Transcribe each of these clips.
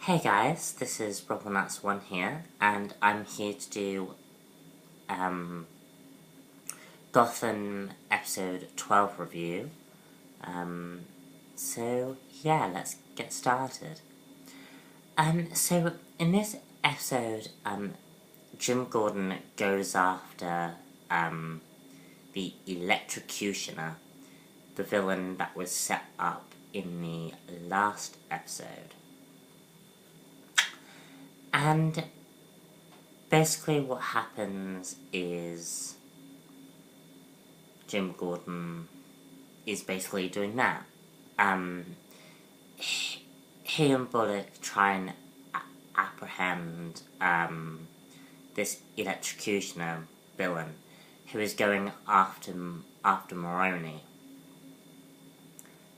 Hey guys, this is Nuts1 here, and I'm here to do Gotham episode 12 review. So yeah, let's get started. So in this episode, Jim Gordon goes after the Electrocutioner, the villain that was set up in the last episode. And basically what happens is Jim Gordon is basically doing that. He and Bullock try and apprehend this Electrocutioner villain who is going after Maroni,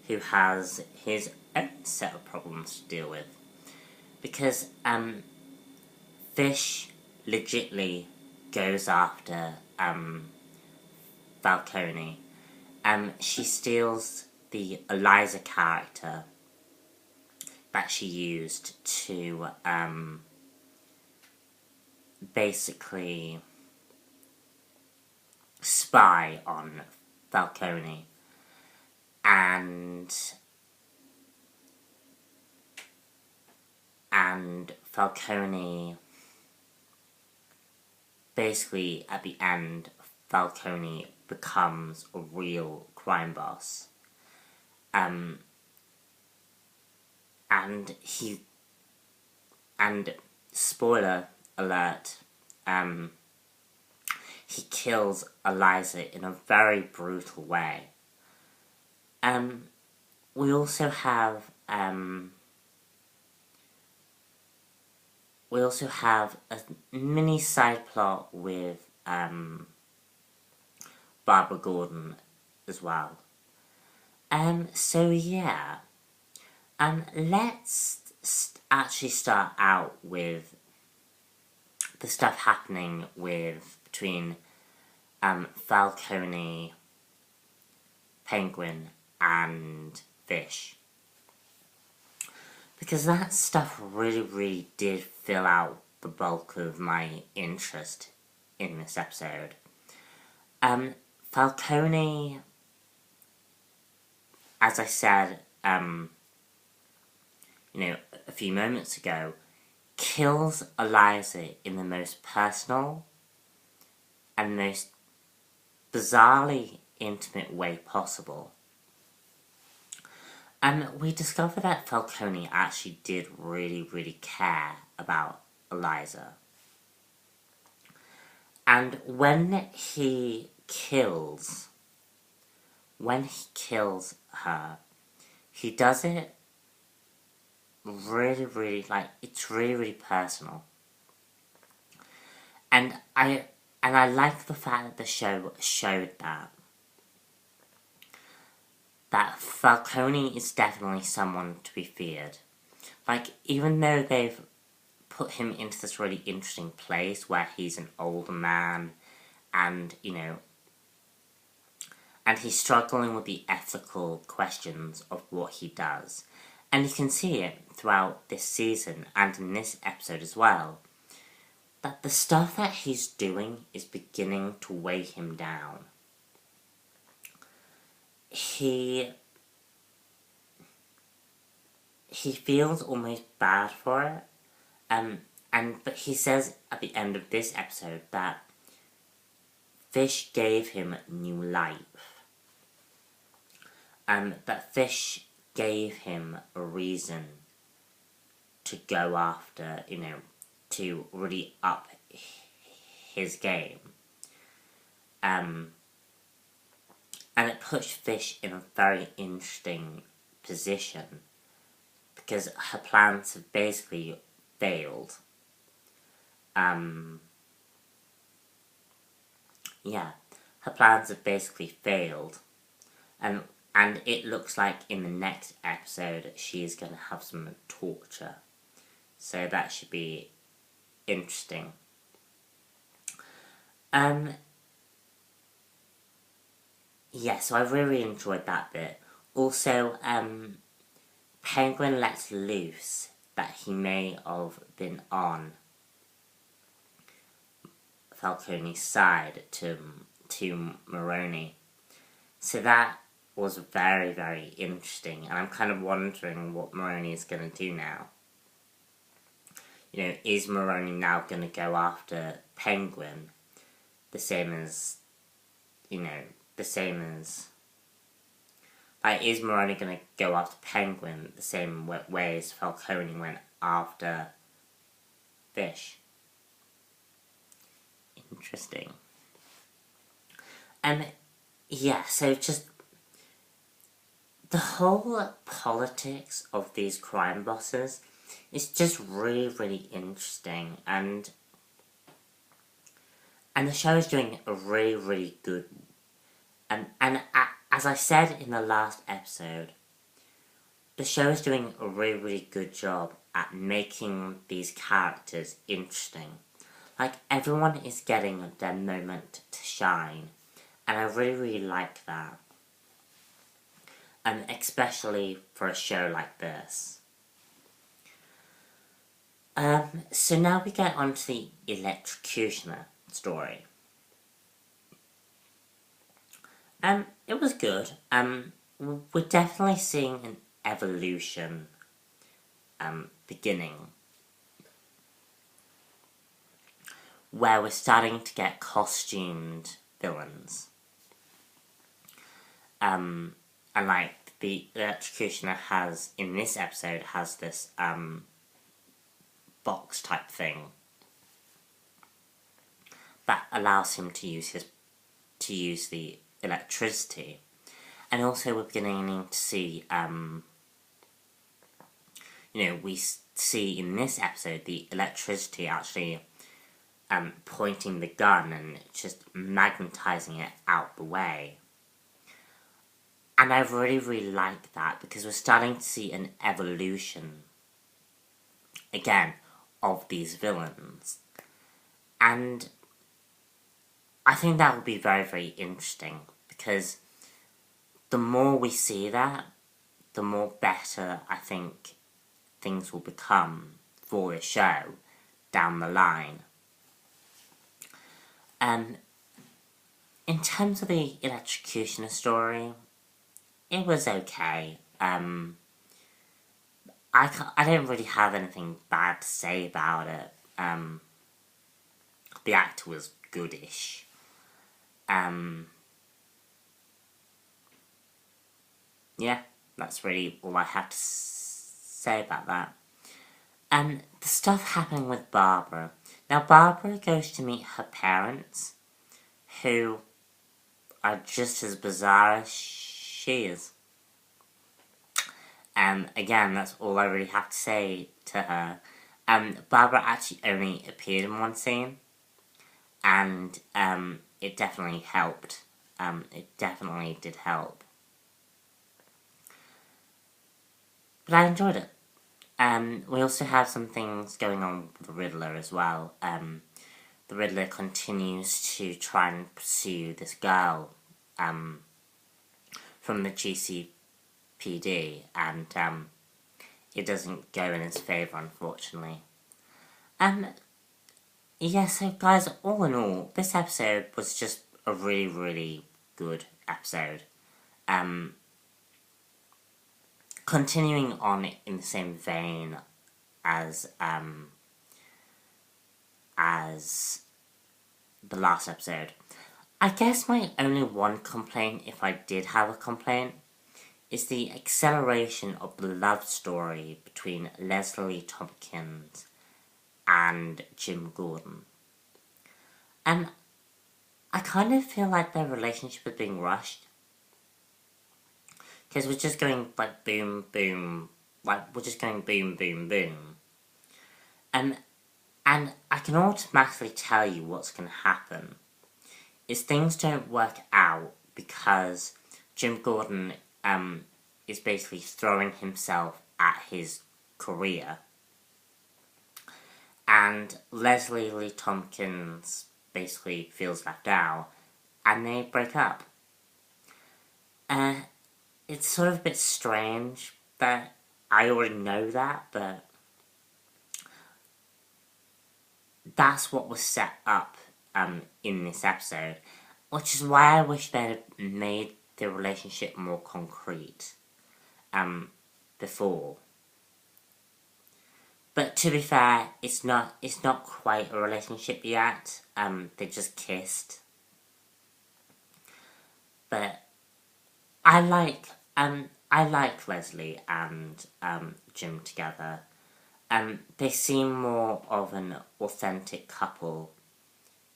who has his own set of problems to deal with. Because Fish legitly goes after Falcone. She steals the Liza character that she used to basically spy on Falcone, and Falcone, basically at the end, Falcone becomes a real crime boss. And spoiler alert, he kills Liza in a very brutal way. We also have a mini side plot with Barbara Gordon as well. So yeah, let's actually start out with the stuff happening between Falcone, Penguin, and Fish. Because that stuff really did fill out the bulk of my interest in this episode. Falcone, as I said, a few moments ago, kills Liza in the most personal and most bizarrely intimate way possible. We discover that Falcone actually did really care about Liza. And when he kills her, he does it really, it's really personal. And I like the fact that the show showed that Falcone is definitely someone to be feared. Even though they've put him into this really interesting place where he's an older man and, and he's struggling with the ethical questions of what he does. And you can see it throughout this season and in this episode as well, that the stuff that he's doing is beginning to weigh him down. He feels almost bad for it, but he says at the end of this episode that Fish gave him new life, that Fish gave him a reason to go after, to really up his game, and it pushed Fish in a very interesting position, because her plans have basically failed. Her plans have basically failed. And it looks like in the next episode she is going to have some torture. So that should be interesting. So I really enjoyed that bit. Also, Penguin lets loose that he may have been on Falcone's side to Maroni. So that was very, very interesting, and I'm kind of wondering what Maroni is going to do now. You know, is Maroni now going to go after Penguin the same as, is Maroni going to go after Penguin the same way as Falcone went after Fish? Interesting. And yeah, so just the whole politics of these crime bosses is just really, really interesting, and the show is doing a really, really good, and as I said in the last episode, the show is doing a really, really good job at making these characters interesting. Like, everyone is getting their moment to shine, and I really, really like that. And especially for a show like this. So now we get on to the electrocutioner story. It was good. We're definitely seeing an evolution, beginning, where we're starting to get costumed villains. And like, the electrocutioner has, in this episode, has this, box type thing that allows him to use the electricity. And also we're beginning to see, we see in this episode the electricity actually pointing the gun and just magnetizing it out the way. And I really, really like that, because we're starting to see an evolution, again, of these villains. And I think that will be very, very interesting, because the more we see that, the more better I think things will become for the show down the line. In terms of the electrocutioner story, it was okay. I don't really have anything bad to say about it. The actor was goodish. Yeah, that's really all I have to say about that. The stuff happening with Barbara. Now, Barbara goes to meet her parents, who are just as bizarre as she is. Again, that's all I really have to say to her. Barbara actually only appeared in one scene, and it definitely helped. It definitely did help. But I enjoyed it. We also have some things going on with the Riddler as well. The Riddler continues to try and pursue this girl from the GCPD, and it doesn't go in his favour, unfortunately. Yeah, so guys, all in all, this episode was just a really, really good episode. Continuing on in the same vein as the last episode, I guess my only one complaint, if I did have a complaint, is the acceleration of the love story between Leslie Tompkins and Jim Gordon. And I kind of feel like their relationship is being rushed. Because we're just going, like, boom, boom. Like, we're just going boom, boom, boom. And I can automatically tell you what's going to happen. Is things don't work out because Jim Gordon is basically throwing himself at his career. And Leslie Lee Tompkins basically feels left out, and they break up. It's sort of a bit strange that I already know that, but that's what was set up in this episode, which is why I wish they'd made the relationship more concrete before. But to be fair, it's not quite a relationship yet. They just kissed. But I like Leslie and Jim together. They seem more of an authentic couple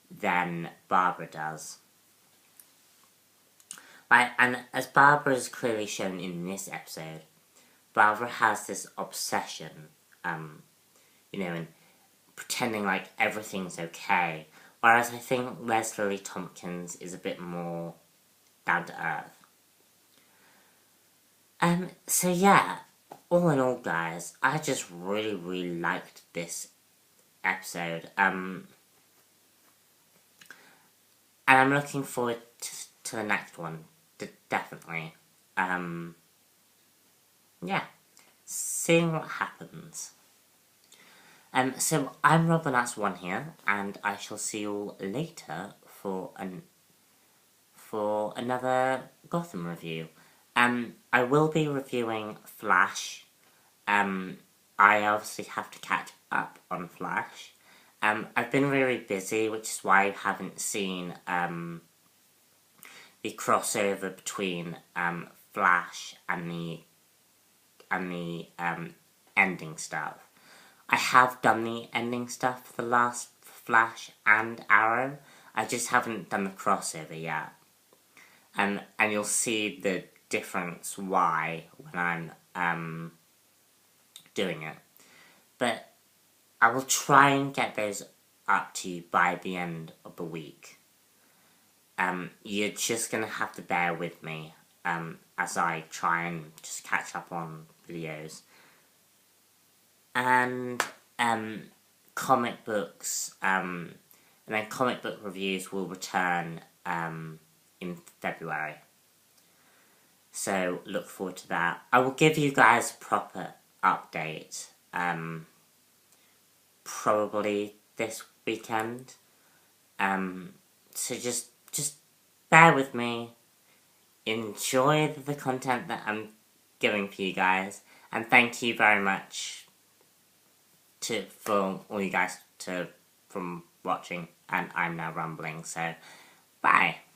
than Barbara does. Right, and as Barbara is clearly shown in this episode, Barbara has this obsession, and pretending like everything's okay. Whereas I think Leslie Tompkins is a bit more down to earth. So yeah, all in all, guys, I just really, really liked this episode. And I'm looking forward to the next one, definitely. Yeah, seeing what happens. So I'm Robin@1 here, and I shall see you all later for another Gotham review. I will be reviewing Flash. I obviously have to catch up on Flash. I've been really busy, which is why I haven't seen the crossover between Flash and the ending stuff. I have done the ending stuff for the last Flash and Arrow. I just haven't done the crossover yet. And you'll see the difference why when I'm doing it. But I will try and get those up to you by the end of the week. You're just going to have to bear with me as I try and just catch up on videos. And comic books, and then comic book reviews will return in February. So look forward to that. I will give you guys a proper update probably this weekend. So just bear with me. Enjoy the content that I'm giving for you guys, and thank you very much for all you guys from watching. And I'm now rambling, so bye.